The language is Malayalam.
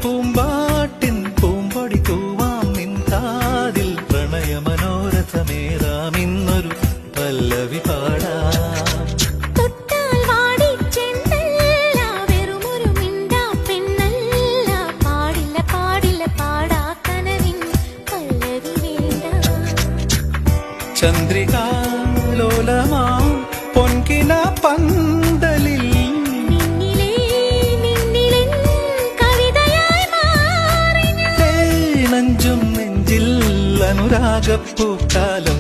പൂമ്പാട്ടിൻ പൂമ്പൊടി തൂവാം നിൻ കാതിൽ പ്രണയ മനോരഥമേറാം ഇന്നൊരു പല്ലവി പാടാം. ചന്ദ്രികാലോലമാം പൊൻകിന പന്തലിൽ നെഞ്ചും നെഞ്ചിൽ അനുരാഗപ്പൂക്കാലം